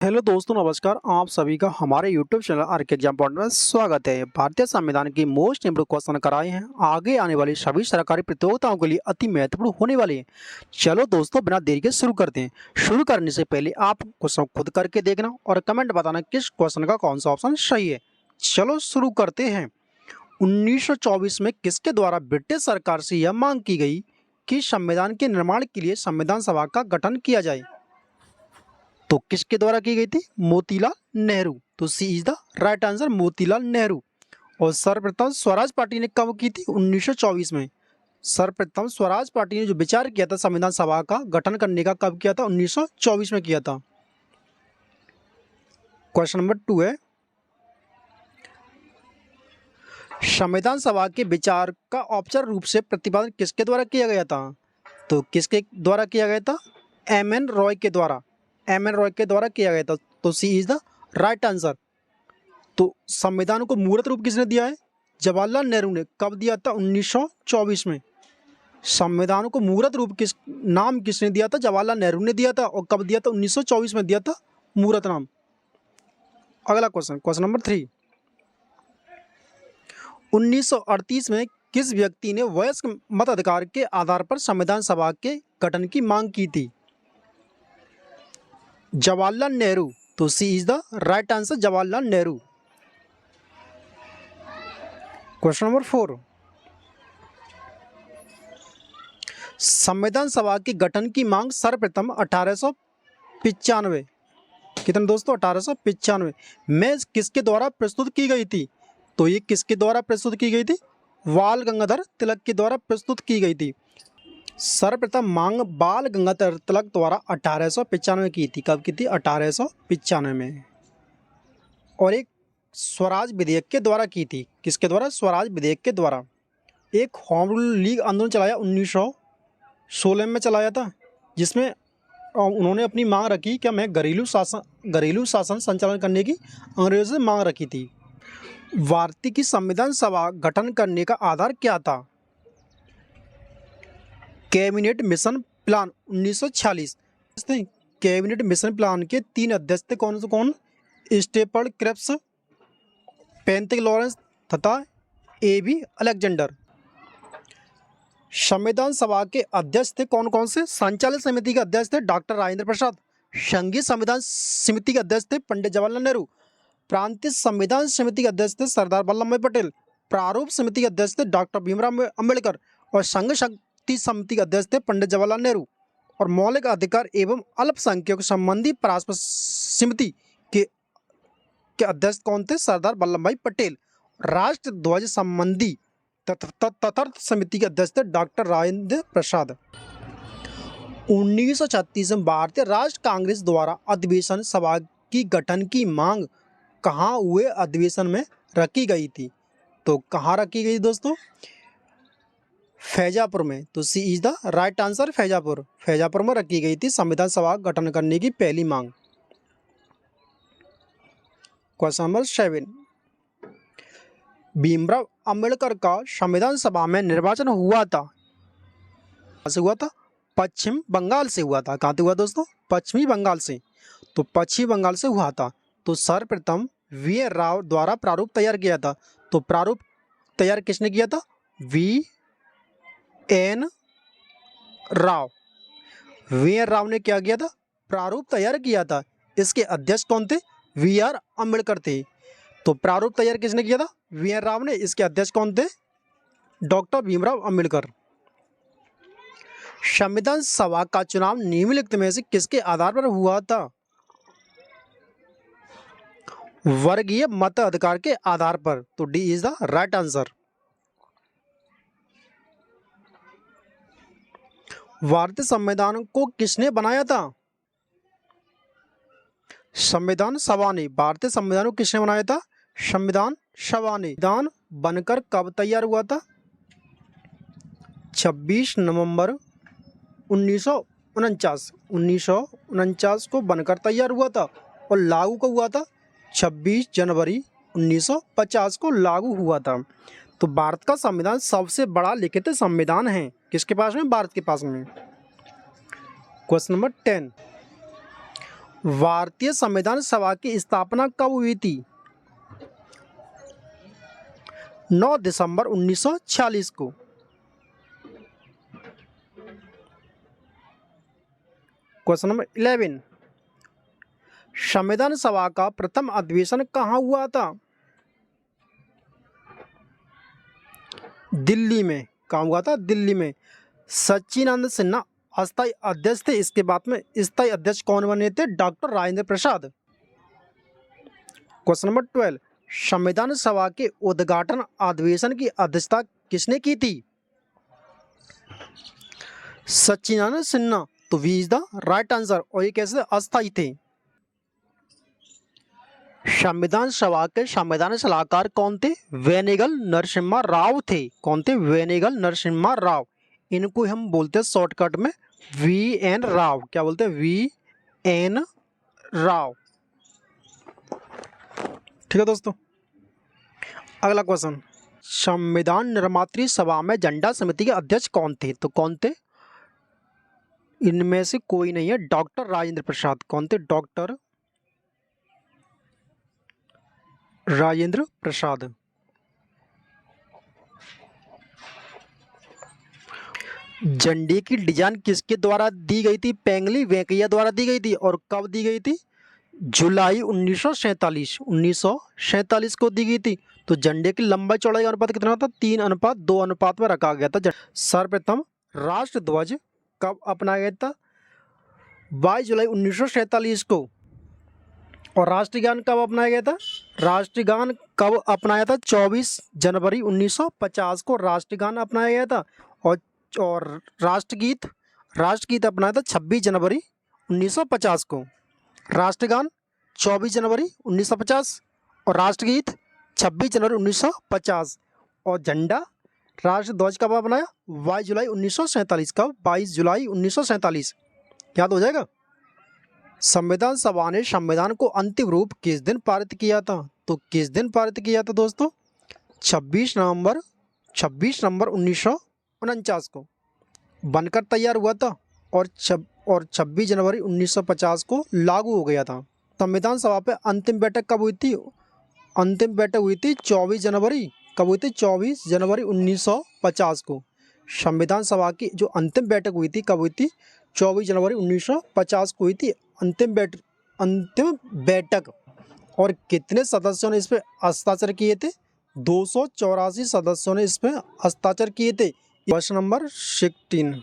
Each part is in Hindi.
हेलो दोस्तों, नमस्कार। आप सभी का हमारे YouTube channel RK Exam Point में स्वागत है। भारतीय संविधान की मोस्ट इम्प्रूव क्वेश्चन कराए हैं, आगे आने वाली सभी सरकारी प्रतियोगिताओं के लिए अति महत्वपूर्ण होने वाले हैं। चलो दोस्तों, बिना देरी के शुरू करते हैं। शुरू करने से पहले आप क्वेश्चन खुद करके देखना और कमेंट बताना किस क्वेश्चन का कौन सा ऑप्शन सही है। चलो शुरू करते हैं। 1924 में किसके द्वारा ब्रिटिश सरकार से यह मांग की गई कि संविधान के निर्माण के लिए संविधान सभा का गठन किया जाए? तो किसके द्वारा की गई थी? मोतीलाल नेहरू। तो C is the right answer, Motilal Nehru. और सर्वप्रथम स्वराज पार्टी ने कब की थी? 1924 में। सर्वप्रथम स्वराज पार्टी ने जो विचार किया था संविधान सभा का गठन करने का, कब किया था? 1924 में किया था। क्वेश्चन नंबर 2 है, संविधान सभा के विचार का औपचारिक रूप से प्रतिपादन किसके द्वारा किया गया था? तो किसके द्वारा किया गया था? एम.एन. रॉय के द्वारा। एम.एन. रॉय के द्वारा किया गया था। तो C is the right answer. तो संविधान को मूर्त रूप किसने दिया है? जवाहरलाल नेहरू ने। कब दिया था? 1924 में। संविधान को मूर्त रूप नाम किसने दिया था? जवाहरलाल नेहरू ने दिया था। और कब दिया था? 1924 में दिया था मूर्त नाम। अगला क्वेश्चन, क्वेश्चन नंबर 3। 1938 में किस व्यक्ति ने वयस्क मताधिकार के आधार पर संविधान सभा के गठन की मांग की थी? जवाहरलाल नेहरू। तो C is the right answer, Jawaharlal Nehru. Question number 4। संविधान सभा के गठन की मांग सर्वप्रथम 1895, कितने दोस्तों? 1895 में किसके द्वारा प्रस्तुत की गई थी? तो ये किसके द्वारा प्रस्तुत की गई थी? बाल गंगाधर तिलक के द्वारा प्रस्तुत की गई थी। सर्वप्रथम मांग बाल गंगाधर तिलक द्वारा 1895 की थी। कब की थी? 1895 में। और एक स्वराज विधेयक के द्वारा की थी। किसके द्वारा? स्वराज विधेयक के द्वारा। एक होम रूल लीग आंदोलन चलाया 1916 में चलाया था, जिसमें उन्होंने अपनी मांग रखी कि मैं घरेलू शासन संचालन करने की अंग्रेजों से मांग रखी थी। भारतीय की संविधान सभा गठन करने का आधार क्या था? Cabinet mission plan 1946। Cabinet mission plan के 3 अध्यक्ष थे। कौन से कौन? स्टेफर्ड क्रिप्स, पेंथिक लॉरेंस तथा ए.बी. अलेक्जेंडर। संविधान सभा के अध्यक्ष थे कौन कौन से? संचालन समिति के अध्यक्ष थे डॉक्टर राजेंद्र प्रसाद। संघीय संविधान समिति के अध्यक्ष थे पंडित जवाहरलाल नेहरू। प्रांतीय संविधान समिति के अध्यक्ष थे सरदार वल्लभ भाई पटेल। प्रारूप समिति के अध्यक्ष थे डॉक्टर भीमराव अम्बेडकर। और संघ शक्ति समिति के अध्यक्ष थे पंडित जवाहरलाल नेहरू। और मौलिक अधिकार एवं अल्पसंख्यक संबंधी परामर्श समिति के अध्यक्ष कौन थे? सरदार वल्लभ भाई पटेल। राष्ट्र ध्वज संबंधी तथार्थ समिति के अध्यक्ष थे डॉक्टर राजेंद्र प्रसाद। 1936 में भारतीय राष्ट्र कांग्रेस द्वारा अधिवेशन सभा की गठन की मांग कहाँ हुए अधिवेशन में रखी गई थी? तो कहाँ रखी गई दोस्तों? फैजापुर में। तो C is the right answer, फैजापुर। फैजापुर में रखी गई थी संविधान सभा गठन करने की पहली मांग। Question number 7। भीमराव अंबेडकर का संविधान सभा में निर्वाचन हुआ था, कहाँ से हुआ था? पश्चिम बंगाल से हुआ था। कहाँ से हुआ दोस्तों? पश्चिमी बंगाल से। तो पश्चिमी बंगाल से हुआ था। तो सर्वप्रथम वी.एन. राव द्वारा प्रारूप तैयार किया था। तो प्रारूप तैयार किसने किया था? वी.एन. राव। वी.एन. राव ने क्या किया था? प्रारूप तैयार किया था। इसके अध्यक्ष कौन थे? वी.आर. अम्बेडकर थे। तो प्रारूप तैयार किसने किया था? वी.एन. राव ने। इसके अध्यक्ष कौन थे? डॉक्टर भीमराव अम्बेडकर। संविधान सभा का चुनाव निम्नलिखित में से किसके आधार पर हुआ था? वर्गीय मताधिकार के आधार पर। तो D is the right answer. भारतीय संविधान को किसने बनाया था? संविधान सभा ने। भारतीय संविधान को किसने बनाया था? संविधान सभा ने। संविधान बनकर कब तैयार हुआ था? 26 नवंबर 1949 को बनकर तैयार हुआ था। और लागू कब हुआ था? 26 जनवरी 1950 को लागू हुआ था। तो भारत का संविधान सबसे बड़ा लिखित संविधान है। किसके पास में? भारत के पास में। Question number 10। भारतीय संविधान सभा की स्थापना कब हुई थी? 9 दिसंबर 1946 को। क्वेश्चन नंबर 11, संविधान सभा का प्रथम अधिवेशन कहाँ हुआ था? दिल्ली में। कहाँ हुआ था? दिल्ली में। सच्चिदानंद सिन्हा अस्थायी अध्यक्ष थे। इसके बाद में स्थायी अध्यक्ष कौन बने थे? Doctor Rajendra Prasad. Question number 12, संविधान सभा के उद्घाटन अधिवेशन की अध्यक्षता किसने की थी? सच्चिदानंद सिन्हा। तो B is the right answer. और ये कैसे अस्थायी थे? संविधान सभा के संविधान सलाहकार कौन थे? वेनेगल नरसिम्हा राव थे। कौन थे? वेनेगल नरसिम्हा राव। इनको हम बोलते हैं शॉर्टकट में VN राव। क्या बोलते हैं? VN राव। ठीक है दोस्तों। अगला क्वेश्चन, संविधान निर्मात्री सभा में झंडा समिति के अध्यक्ष कौन थे? तो कौन थे? इनमें से कोई नहीं है, डॉक्टर राजेंद्र प्रसाद। कौन थे? डॉक्टर राजेंद्र प्रसाद। झंडे की डिजाइन किसके द्वारा दी गई थी? पेंगली वेंकैया द्वारा दी गई थी। और कब दी गई थी? जुलाई 1947 1947 को दी गई थी। तो झंडे की लंबाई चौड़ाई अनुपात कितना था? 3:2 अनुपात में रखा गया था। सर्वप्रथम राष्ट्र ध्वज कब अपनाया गया था? 22 जुलाई 1947 को। और राष्ट्रगान कब अपनाया गया था? राष्ट्रगान कब अपनाया था? 24 जनवरी 1950 को राष्ट्रगान अपनाया गया था। और राष्ट्रगीत अपनाया था 26 जनवरी 1950 को। राष्ट्रगान 24 जनवरी 1950 और राष्ट्रगीत 26 जनवरी 1950। और झंडा राष्ट्र ध्वज कब अपनाया? 22 जुलाई 1947। कब? 22 जुलाई 1947। याद हो जाएगा। संविधान सभा ने संविधान को अंतिम रूप किस दिन पारित किया था? तो किस दिन पारित किया था दोस्तों? 26 नवंबर 1949 को बनकर तैयार हुआ था। और 26 जनवरी 1950 को लागू हो गया था। संविधान सभा पे अंतिम बैठक कब हुई थी? अंतिम बैठक हुई थी 24 जनवरी। कब हुई थी? 24 जनवरी 1950 को। संविधान सभा की जो अंतिम बैठक हुई थी कब हुई थी? 24 जनवरी 1950 को हुई थी अंतिम बैठक। और कितने सदस्यों ने इस पर हस्ताक्षर किए थे? 284 सदस्यों ने इस पर हस्ताक्षर किए थे। क्वेश्चन नंबर 16,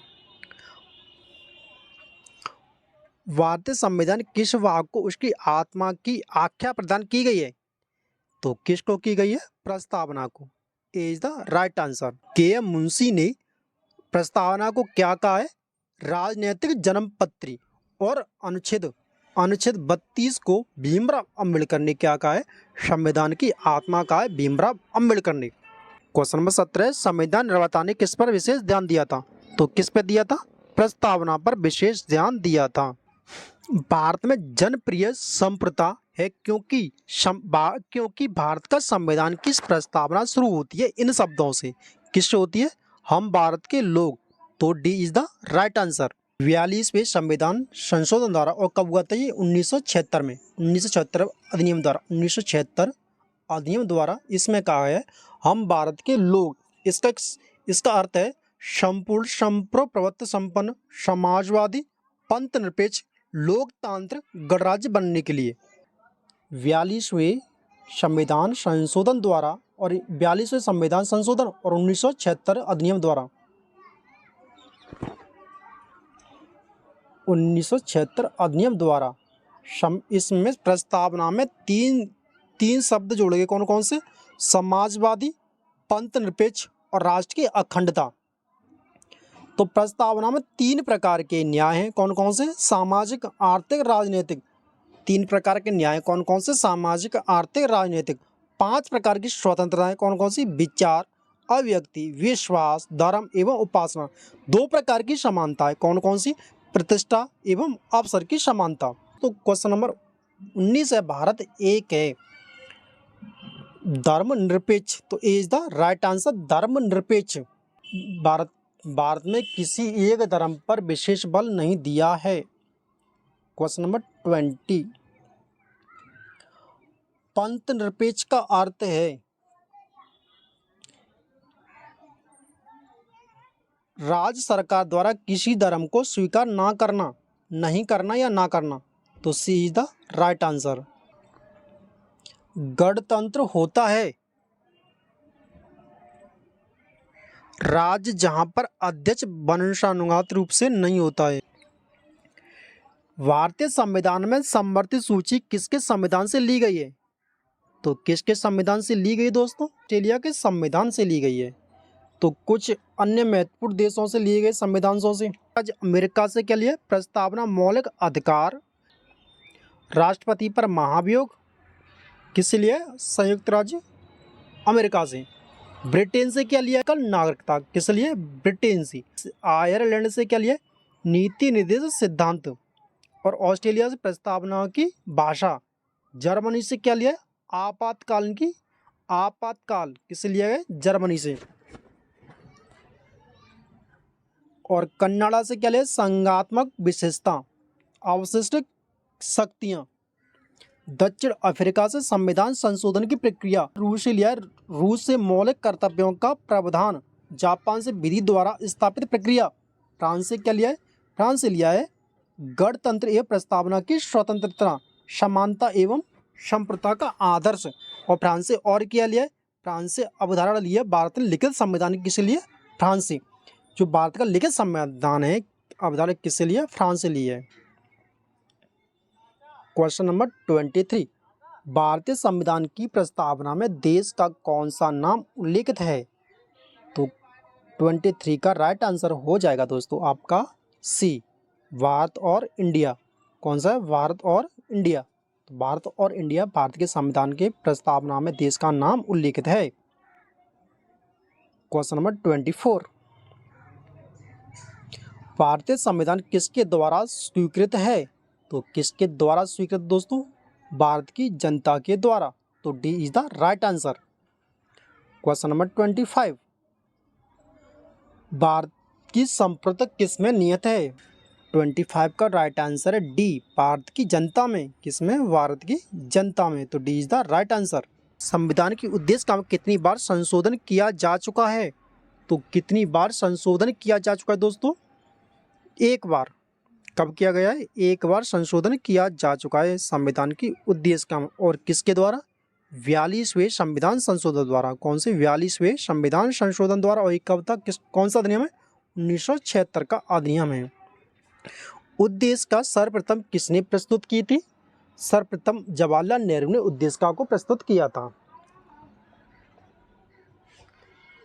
भारतीय संविधान किस भाग को उसकी आत्मा की आख्या प्रदान की गई है? तो किसको की गई है? प्रस्तावना को। Is the right answer. KM Munshi ने प्रस्तावना को क्या कहा है? राजनीतिक जन्मपत्री। और अनुच्छेद 32 को भीमराव अम्बेडकर ने क्या कहा है? संविधान की आत्मा कहा है भीमराव अम्बेडकर ने। क्वेश्चन नंबर 17, संविधान निर्माता ने किस पर विशेष ध्यान दिया था? तो किस पर दिया था? प्रस्तावना पर विशेष ध्यान दिया था। भारत में जनप्रिय संप्रदा है क्योंकि भारत का संविधान की प्रस्तावना शुरू होती है इन शब्दों से। किससे होती है? हम भारत के लोग। तो D is the right answer. 42वें संविधान संशोधन द्वारा। और कब हुआ था ये? 1976 में। 1976 अधिनियम द्वारा। 1976 अधिनियम द्वारा इसमें कहा है हम भारत के लोग। इसका अर्थ है संपूर्ण संप्रभुत्व संपन्न समाजवादी पंथ निरपेक्ष लोकतांत्रिक गणराज्य बनने के लिए। 42वें संविधान संशोधन द्वारा और 42वें संविधान संशोधन और 1976 अधिनियम द्वारा। 1976 अधिनियम द्वारा इसमें प्रस्तावना में तीन शब्द जोड़े गए। कौन कौन से? समाजवादी, पंथ निरपेक्ष और राष्ट्र की अखंडता। तो प्रस्तावना में 3 प्रकार के न्याय हैं। कौन कौन से? सामाजिक, आर्थिक, राजनीतिक। 3 प्रकार के न्याय कौन कौन से? सामाजिक, आर्थिक, राजनीतिक। 5 प्रकार की स्वतंत्रताएं कौन कौन सी? विचार, अभिव्यक्ति, विश्वास, धर्म एवं उपासना। 2 प्रकार की समानताएं कौन कौन सी? प्रतिष्ठा एवं अवसर की समानता। तो क्वेश्चन नंबर 19 है, भारत एक है धर्मनिरपेक्ष। तो इज द राइट आंसर धर्मनिरपेक्ष। भारत में किसी एक धर्म पर विशेष बल नहीं दिया है। Question number 20। पंथ निरपेक्ष का अर्थ है राज्य सरकार द्वारा किसी धर्म को स्वीकार ना करना, नहीं करना या ना करना। तो C is the right answer. गणतंत्र होता है राज्य जहां पर अध्यक्ष वंशानुगत रूप से नहीं होता है। भारतीय संविधान में समवर्ती सूची किसके संविधान से ली गई है? तो किसके संविधान से ली गई दोस्तों? ऑस्ट्रेलिया के संविधान से ली गई है। तो कुछ अन्य महत्वपूर्ण देशों से लिए गए संविधानों से आज अमेरिका से क्या लिया? प्रस्तावना मौलिक अधिकार। राष्ट्रपति पर महाभियोग किससे लिया? संयुक्त राज्य अमेरिका से। ब्रिटेन से क्या लिया? कल नागरिकता किस लिए? ब्रिटेन से। आयरलैंड से क्या लिया? नीति निर्देश सिद्धांत। और ऑस्ट्रेलिया से प्रस्तावना की भाषा। जर्मनी से क्या लिया? आपातकाल की आपातकाल किससे लिया गया? जर्मनी से। और कनाडा से क्या लिया? संघात्मक विशेषता अवशिष्ट शक्तियाँ। दक्षिण अफ्रीका से संविधान संशोधन की प्रक्रिया। रूस से लिया? रूस से मौलिक कर्तव्यों का प्रावधान। जापान से विधि द्वारा स्थापित प्रक्रिया। फ्रांस से क्या लिया है? फ्रांस से लिया है गणतंत्र एवं प्रस्तावना की स्वतंत्रता, समानता एवं संप्रभुता का आदर्श। और फ्रांस से और क्या लिया है? फ्रांस से अवधारणा लिया भारत ने लिखित संविधान किससे लिया? फ्रांस से। जो भारत का लिखित संविधान है अवधारणा किससे लिया? फ्रांस से लिया है। Question number 23। भारतीय संविधान की प्रस्तावना में देश का कौन सा नाम उल्लेखित है? तो 23 का राइट आंसर हो जाएगा दोस्तों आपका सी, भारत और इंडिया। कौन सा है? भारत और इंडिया। तो भारत और इंडिया भारत के संविधान के प्रस्तावना में देश का नाम उल्लेखित है। Question number 24। भारतीय संविधान किसके द्वारा स्वीकृत है? तो किसके द्वारा स्वीकृत दोस्तों? भारत की जनता के द्वारा। तो D is the right answer. Question number 25। Bharat की संप्रभुता किसमें निहित है? 25 का राइट आंसर है डी, भारत की जनता में। किसमें? भारत की जनता में। तो D is the right answer. संविधान की उद्देश्य का कितनी बार संशोधन किया जा चुका है? तो कितनी बार संशोधन किया जा चुका है दोस्तों? एक बार। कब किया गया है? एक बार संशोधन किया जा चुका है संविधान की उद्देश्य का। और किसके द्वारा? 42वें संविधान संशोधन द्वारा। कौन से? 42वें संविधान संशोधन द्वारा। और कब था? कौन सा अधिनियम है? 1976 का अधिनियम है। उद्देश्य का सर्वप्रथम किसने प्रस्तुत की थी? सर्वप्रथम जवाहरलाल नेहरू ने उद्देशिका को प्रस्तुत किया था।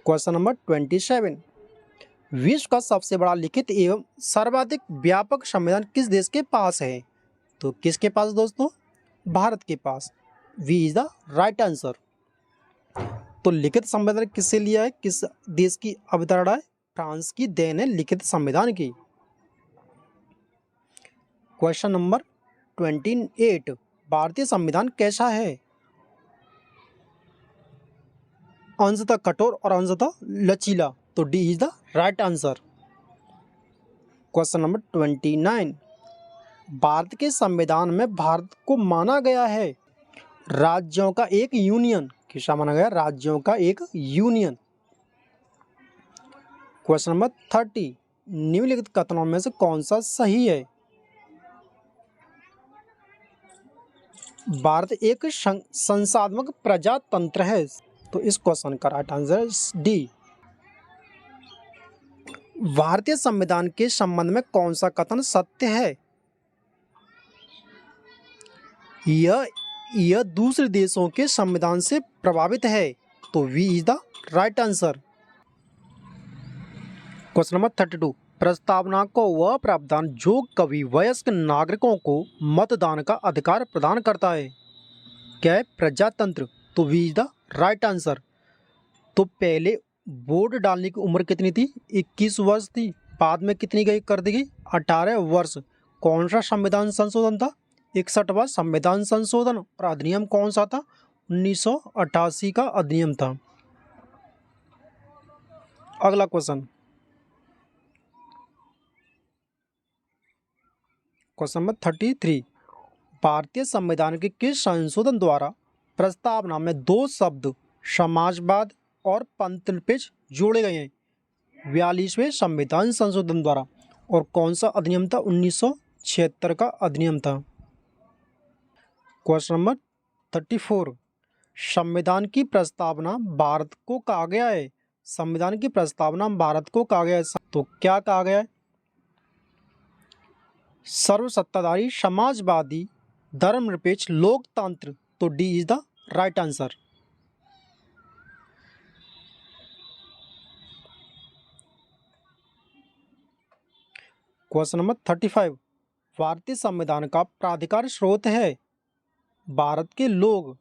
Question number 27। विश्व का सबसे बड़ा लिखित एवं सर्वाधिक व्यापक संविधान किस देश के पास है? तो किसके पास दोस्तों? भारत के पास। B is the right answer. तो लिखित संविधान किससे लिया है? किस देश की अवधारणा है? फ्रांस की देन है लिखित संविधान की। Question number 28। भारतीय संविधान कैसा है? अंशतः कठोर और अंशतः लचीला। तो D is the right answer. Question number 29। Bharat के संविधान में भारत को माना गया है राज्यों का एक यूनियन। किसा माना गया? राज्यों का एक यूनियन। Question number 30। निम्नलिखित कथनों में से कौन सा सही है? भारत एक संसाधनात्मक प्रजातंत्र है। तो इस क्वेश्चन का राइट आंसर डी। भारतीय संविधान के संबंध में कौन सा कथन सत्य है? यह दूसरे देशों के संविधान से प्रभावित है। तो B is the right answer. Question number 32। प्रस्तावना को वह प्रावधान जो कभी वयस्क नागरिकों को मतदान का अधिकार प्रदान करता है क्या है? प्रजातंत्र। तो B is the right answer. तो पहले वोट डालने की उम्र कितनी थी? 21 वर्ष थी। बाद में कितनी गई कर दी गई? 18 वर्ष। कौन सा संविधान संशोधन था? 61वां संविधान संशोधन। और अधिनियम कौन सा था? 1988 का अधिनियम था। अगला क्वेश्चन, क्वेश्चन नंबर 33। भारतीय संविधान के किस संशोधन द्वारा प्रस्तावना में दो शब्द समाजवाद और पंथनिरपेक्ष जोड़े गए हैं? 42वें संविधान संशोधन द्वारा। और कौन सा अधिनियम था? 1976 का अधिनियम था। क्वेश्चन नंबर 34, संविधान की प्रस्तावना भारत को कहा गया है? संविधान की प्रस्तावना भारत को कहा गया है, तो क्या कहा गया है? सर्वसत्ताधारी, समाजवादी, धर्मनिरपेक्ष, लोकतंत्र। तो D is the right answer. Question number 35, भारतीय संविधान का प्राधिकार स्रोत है भारत के लोग।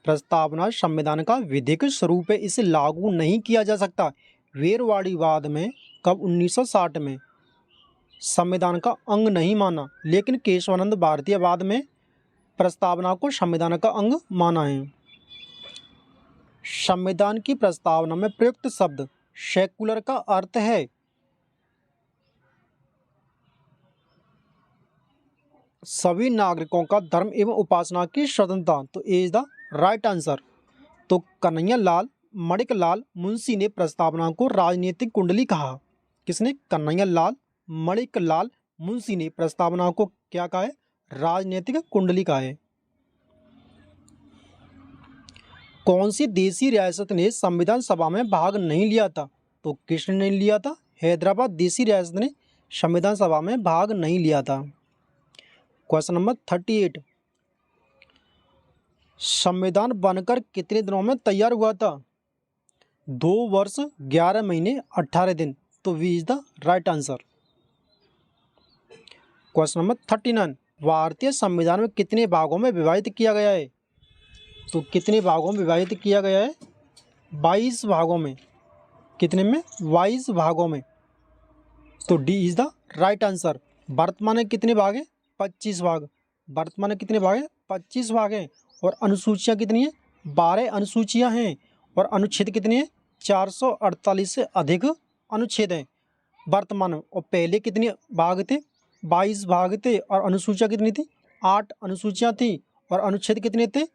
प्रस्तावना संविधान का विधिक स्वरूप है, इसे लागू नहीं किया जा सकता। वेरवाड़ीवाद में कब? 1960 में संविधान का अंग नहीं माना, लेकिन केशवानंद भारतीयवाद में प्रस्तावना को संविधान का अंग माना है। संविधान की प्रस्तावना में प्रयुक्त शब्द सेकुलर का अर्थ है सभी नागरिकों का धर्म एवं उपासना की स्वतंत्रता। तो ए इज द राइट आंसर। तो कन्हैया लाल मणिकलाल मुंशी ने प्रस्तावना को राजनीतिक कुंडली कहा। किसने? कन्हैया लाल मणिकलाल मुंशी ने प्रस्तावना को क्या कहा है? राजनीतिक कुंडली कहा है। कौन सी देसी रियासत ने संविधान सभा में भाग नहीं लिया था? तो किसने नहीं लिया था? हैदराबाद देसी रियासत ने संविधान सभा में भाग नहीं लिया था। क्वेश्चन नंबर 38, संविधान बनकर कितने दिनों में तैयार हुआ था? 2 वर्ष 11 महीने 18 दिन। तो B is the right answer. Question number 39, भारतीय संविधान में कितने भागों में विभाजित किया गया है? तो कितने भागों में विभाजित किया गया है? 22 भागों में। कितने में? 22 भागों में। तो D is the right answer. वर्तमान में कितने भाग हैं? 25 भाग। वर्तमान में कितने भाग हैं? 25 भाग हैं। और अनुसूचियाँ कितनी हैं? 12 अनुसूचियाँ हैं। और अनुच्छेद कितने हैं? 448 से अधिक अनुच्छेद हैं वर्तमान में। और पहले कितने भाग थे? 22 भाग थे। और अनुसूचियाँ कितनी थी? 8 अनुसूचियाँ थी। और अनुच्छेद कितने थे?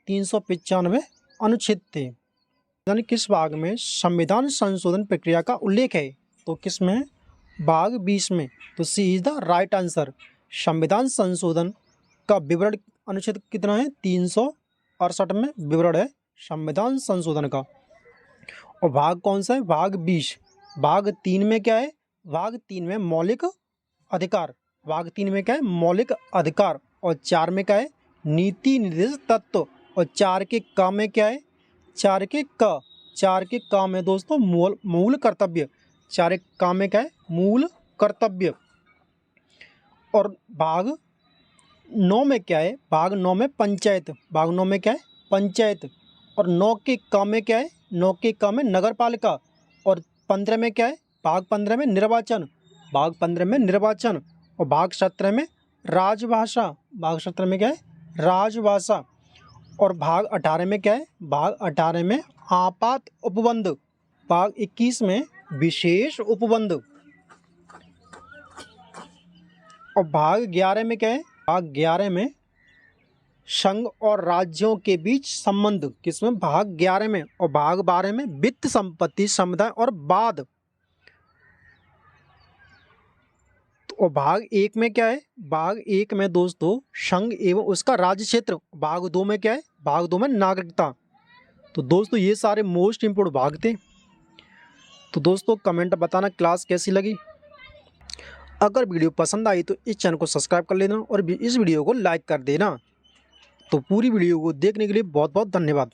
395 अनुच्छेद थे। यानी किस भाग में संविधान संशोधन प्रक्रिया का उल्लेख है? तो किस में है? भाग 20 में। तो C is the right answer. संविधान संशोधन का विवरण अनुच्छेद कितना है? 368 में विवरण है संविधान संशोधन का। और भाग कौन सा है? भाग 20। भाग 3 में क्या है? भाग 3 में मौलिक अधिकार। भाग 3 में क्या है? मौलिक अधिकार। और 4 में क्या है? नीति निर्देश तत्व। और 4 के क में क्या है? 4 के क में दोस्तों मूल कर्तव्य। 4 के क में क्या है? मूल कर्तव्य। और भाग 9 में क्या है? भाग 9 में पंचायत। भाग 9 में क्या है? पंचायत। और 9 के क में क्या है? 9 के क में नगर पालिका। और 15 में क्या है? भाग 15 में निर्वाचन। भाग 15 में निर्वाचन। और भाग 17 में राजभाषा। भाग 17 में क्या है? राजभाषा। और भाग 18 में क्या है? भाग 18 में आपात उपबंध। भाग 21 में विशेष उपबंध। और भाग 11 में क्या है? भाग 11 में संघ और राज्यों के बीच संबंध। किसमें? भाग 11 में। और भाग 12 में वित्त, संपत्ति, समुदाय और वाद। और भाग 1 में क्या है? भाग 1 में दोस्तों संघ एवं उसका राज्य क्षेत्र। भाग 2 में क्या है? भाग 2 में नागरिकता। तो दोस्तों ये सारे मोस्ट इम्पोर्टेंट भाग थे। तो दोस्तों कमेंट बताना क्लास कैसी लगी। अगर वीडियो पसंद आई तो इस चैनल को सब्सक्राइब कर लेना और इस वीडियो को लाइक कर देना। तो पूरी वीडियो को देखने के लिए बहुत बहुत धन्यवाद।